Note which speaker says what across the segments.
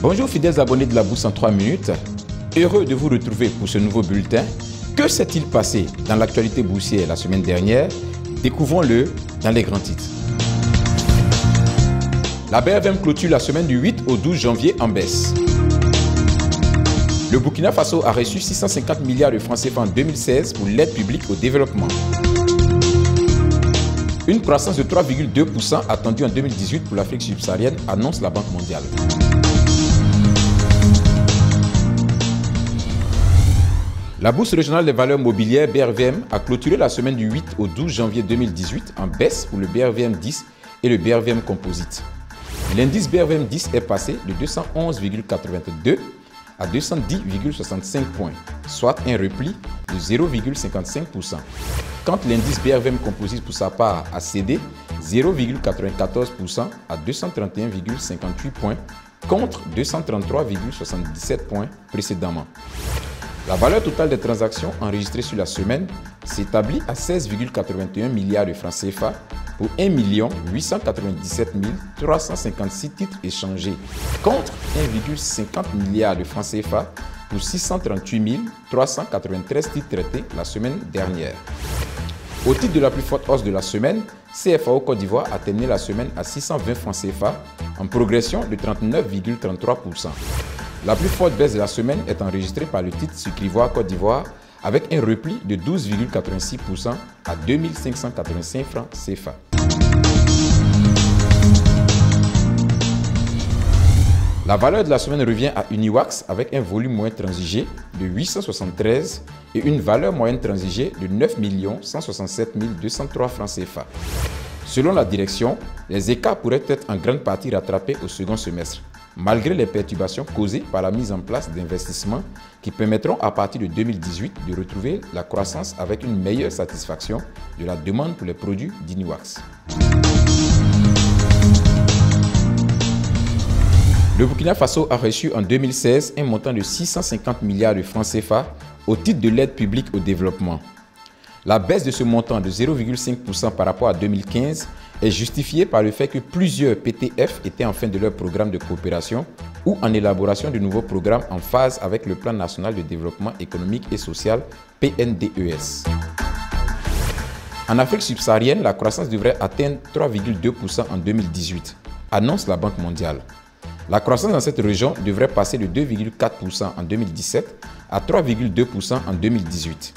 Speaker 1: Bonjour fidèles abonnés de la Bourse en 3 minutes, heureux de vous retrouver pour ce nouveau bulletin. Que s'est-il passé dans l'actualité boursière la semaine dernière? Découvrons-le dans les grands titres. La BRVM clôture la semaine du 8 au 12 janvier en baisse. Le Burkina Faso a reçu 650 milliards de francs CFA en 2016 pour l'aide publique au développement. Une croissance de 3,2% attendue en 2018 pour l'Afrique subsaharienne, annonce la Banque mondiale. La Bourse régionale des valeurs mobilières BRVM a clôturé la semaine du 8 au 12 janvier 2018 en baisse pour le BRVM 10 et le BRVM Composite. L'indice BRVM 10 est passé de 211,82 à 210,65 points, soit un repli de 0,55%. Quand l'indice BRVM Composite pour sa part a cédé 0,94% à 231,58 points contre 233,77 points précédemment. La valeur totale des transactions enregistrées sur la semaine s'établit à 16,81 milliards de francs CFA pour 1 897 356 titres échangés contre 1,50 milliard de francs CFA pour 638 393 titres traités la semaine dernière. Au titre de la plus forte hausse de la semaine, CFAO Côte d'Ivoire a terminé la semaine à 620 francs CFA en progression de 39,33%. La plus forte baisse de la semaine est enregistrée par le titre Sucrivoire Côte d'Ivoire avec un repli de 12,86% à 2585 francs CFA. La valeur de la semaine revient à Uniwax avec un volume moyen transigé de 873 et une valeur moyenne transigée de 9 167 203 francs CFA. Selon la direction, les écarts pourraient être en grande partie rattrapés au second semestre, malgré les perturbations causées par la mise en place d'investissements qui permettront à partir de 2018 de retrouver la croissance avec une meilleure satisfaction de la demande pour les produits d'Uniwax. Le Burkina Faso a reçu en 2016 un montant de 650 milliards de francs CFA au titre de l'aide publique au développement. La baisse de ce montant de 0,5% par rapport à 2015 est justifiée par le fait que plusieurs PTF étaient en fin de leur programme de coopération ou en élaboration de nouveaux programmes en phase avec le Plan national de développement économique et social PNDES. En Afrique subsaharienne, la croissance devrait atteindre 3,2% en 2018, annonce la Banque mondiale. La croissance dans cette région devrait passer de 2,4% en 2017 à 3,2% en 2018.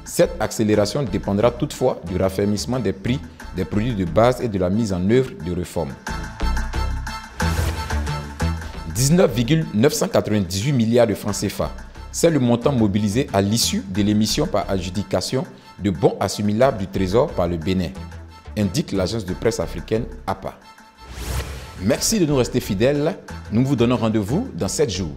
Speaker 1: Cette accélération dépendra toutefois du raffermissement des prix des produits de base et de la mise en œuvre de réformes. 19,998 milliards de francs CFA, c'est le montant mobilisé à l'issue de l'émission par adjudication de bons assimilables du Trésor par le Bénin, indique l'agence de presse africaine APA. Merci de nous rester fidèles, nous vous donnons rendez-vous dans 7 jours.